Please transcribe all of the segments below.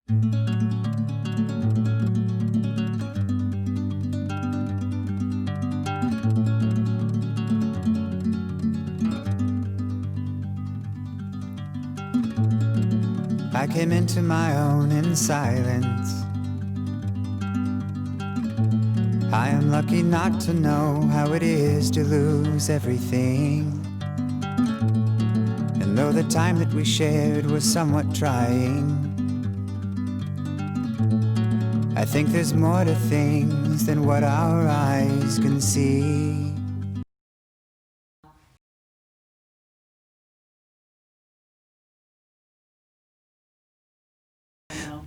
I came into my own in silence. I am lucky not to know how it is to lose everything. And though the time that we shared was somewhat trying, I think there's more to things than what our eyes can see.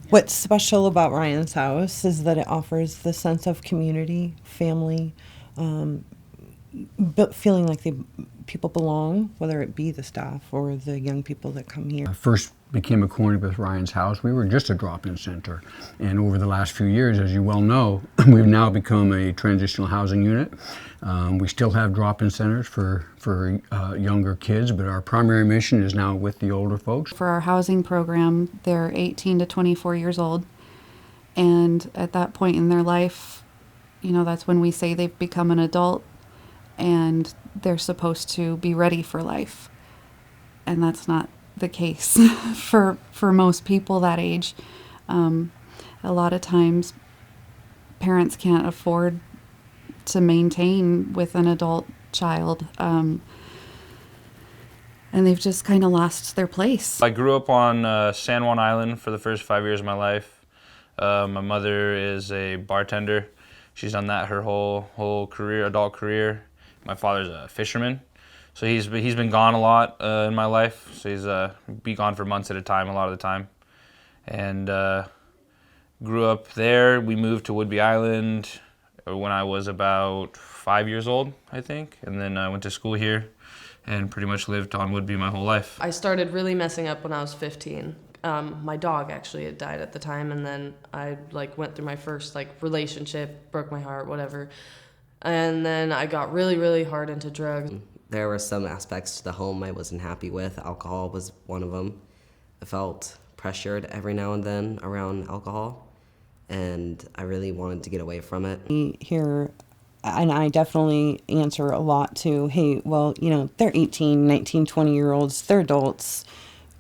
What's special about Ryan's house is that it offers the sense of community, family, but feeling like people belong, whether it be the staff or the young people that come here. I first became acquainted with Ryan's house. We were just a drop-in center, and over the last few years, as you well know, we've now become a transitional housing unit. We still have drop-in centers for younger kids, but our primary mission is now with the older folks. For our housing program, they're 18 to 24 years old, and at that point in their life, you know, that's when we say they've become an adult and they're supposed to be ready for life. And that's not the case for most people that age. A lot of times parents can't afford to maintain with an adult child, and they've just kind of lost their place. I grew up on San Juan Island for the first 5 years of my life. My mother is a bartender. She's done that her whole career, adult career. My father's a fisherman, so he's been gone a lot in my life. So he's be gone for months at a time, a lot of the time. And grew up there. We moved to Whidbey Island when I was about 5 years old, I think, and then I went to school here and pretty much lived on Whidbey my whole life. I started really messing up when I was 15. My dog actually had died at the time, and then I went through my first relationship, broke my heart, whatever. And then I got really hard into drugs. There were some aspects to the home I wasn't happy with. Alcohol was one of them. I felt pressured every now and then around alcohol, and I really wanted to get away from it. Here, and I definitely answer a lot to, hey, well, you know, they're 18, 19, 20-year-olds, they're adults.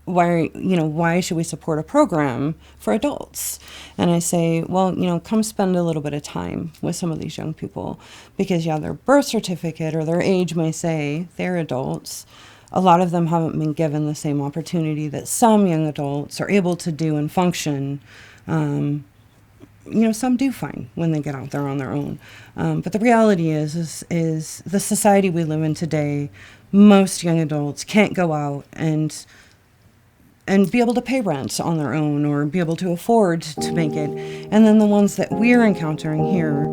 Why should we support a program for adults? And I say, well, come spend a little bit of time with some of these young people, because their birth certificate or their age may say they're adults. A lot of them haven't been given the same opportunity that some young adults are able to do and function. Some do fine when they get out there on their own. But the reality is the society we live in today, most young adults can't go out and be able to pay rent on their own or be able to afford to make it. And then the ones that we're encountering here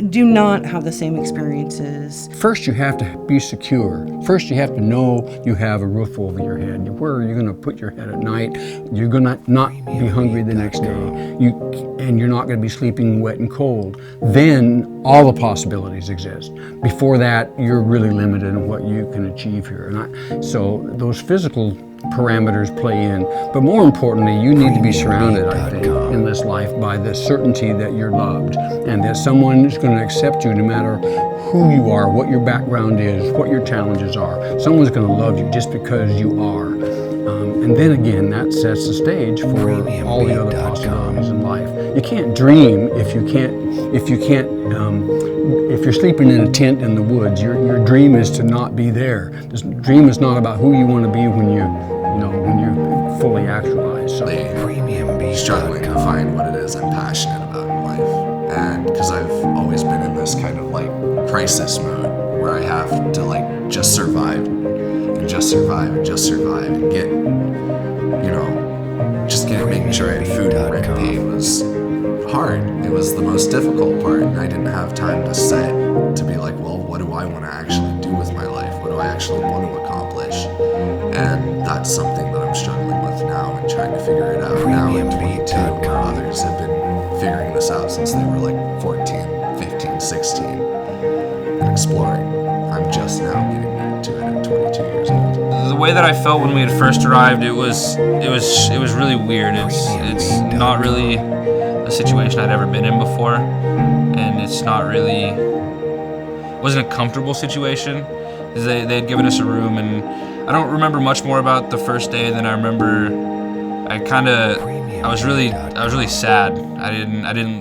do not have the same experiences. First, you have to be secure. First, you have to know you have a roof over your head. Where are you going to put your head at night? You're going to not be hungry the next day. And you're not going to be sleeping wet and cold. Then all the possibilities exist. Before that, you're really limited in what you can achieve here. So those physical parameters play in, but more importantly, you need to be surrounded, I think, in this life by the certainty that you're loved and that someone is going to accept you no matter who you are, what your background is, what your challenges are. Someone's going to love you just because you are. And then again, that sets the stage for all the other possibilities in life. You can't dream if you're sleeping in a tent in the woods. Your dream is to not be there. This dream is not about who you want to be when you're fully actualized. So struggling to find what it is I'm passionate about in life, and because I've always been in this kind of crisis mode where I have to just survive and get making sure I had food and rent paid was hard. It was the most difficult part, and I didn't have time to set to be well, what do I want to actually do with my life? What do I actually want to accomplish? And that's something that I'm struggling with now and trying to figure it out now at 22. Others have been figuring this out since they were 14, 15, 16 and exploring. I'm just now getting into it at 22 years old. The way that I felt when we had first arrived, it was really weird. It's not really a situation I'd ever been in before, and it's not really, wasn't a comfortable situation. They had given us a room, and I don't remember much more about the first day than I remember. I was really sad.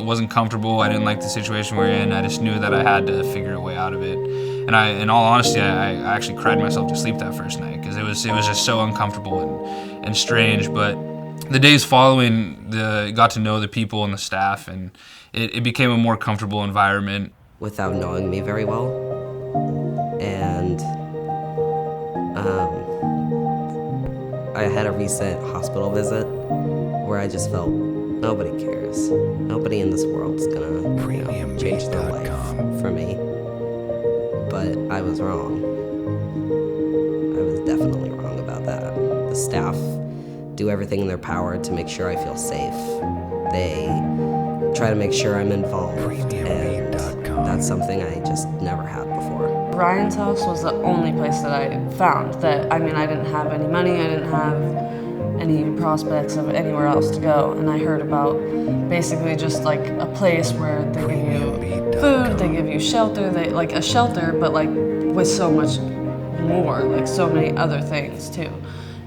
Wasn't comfortable. I didn't like the situation we were in. I just knew that I had to figure a way out of it. And in all honesty, I actually cried myself to sleep that first night because it was just so uncomfortable and strange. But the days following, got to know the people and the staff, and it became a more comfortable environment. Without knowing me very well, and I had a recent hospital visit where I just felt nobody cares. Nobody in this world's gonna change their life for me. But I was wrong. I was definitely wrong about that. The staff do everything in their power to make sure I feel safe. They try to make sure I'm involved, and that's something I just never had before. Ryan's house was the only place that I found that, I didn't have any money, I didn't have any prospects of anywhere else to go, and I heard about basically just like a place where they give you food, they give you shelter, like a shelter, but like with so much more, like so many other things too.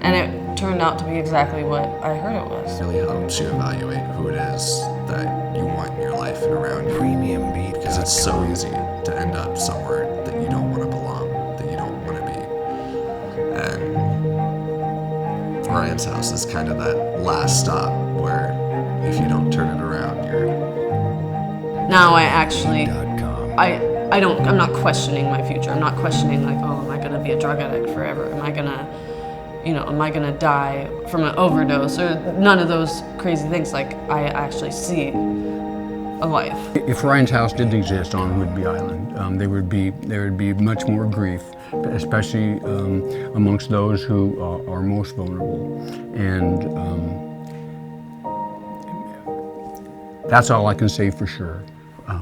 And it turned out to be exactly what I heard it was. It really helps you evaluate who it is that you want in your life and around you. Because it's so easy to end up somewhere that you don't want to belong, that you don't want to be. And Ryan's house is kind of that last stop where if you don't turn it around, you're... Now I'm not questioning my future. I'm not questioning like, oh, am I gonna be a drug addict forever? Am I gonna die from an overdose, or none of those crazy things? Like, I actually see a life. If Ryan's house didn't exist on Whidbey Island, there would be much more grief, especially amongst those who are most vulnerable. And that's all I can say for sure.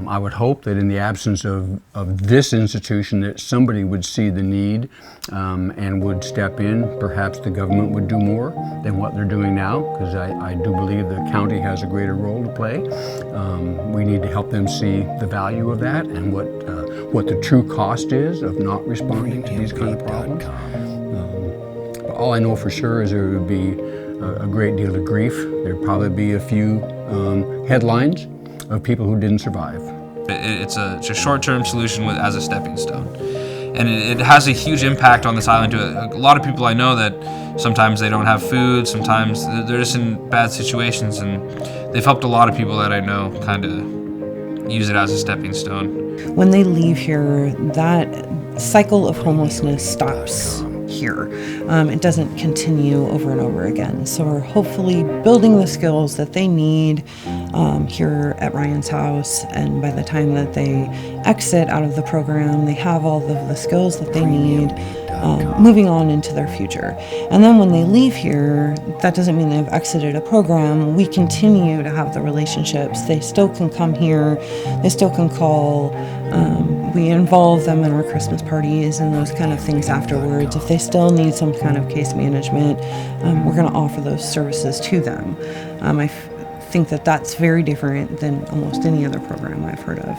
I would hope that in the absence of this institution that somebody would see the need and would step in. Perhaps the government would do more than what they're doing now, because I do believe the county has a greater role to play. We need to help them see the value of that and what the true cost is of not responding to these kind of problems. But all I know for sure is there would be a great deal of grief. There'd probably be a few headlines of people who didn't survive. It's a short-term solution as a stepping stone. And it has a huge impact on this island too. A lot of people I know that sometimes they don't have food, sometimes they're just in bad situations, and they've helped a lot of people that I know kind of use it as a stepping stone. When they leave here, that cycle of homelessness stops here. It doesn't continue over and over again. So we're hopefully building the skills that they need here at Ryan's house, and by the time that they exit out of the program, they have all of the skills that they need moving on into their future. And then when they leave here, that doesn't mean they've exited a program. We continue to have the relationships. They still can come here, they still can call. We involve them in our Christmas parties and those kind of things afterwards. If they still need some kind of case management, we're going to offer those services to them. I think that that's very different than almost any other program I've heard of.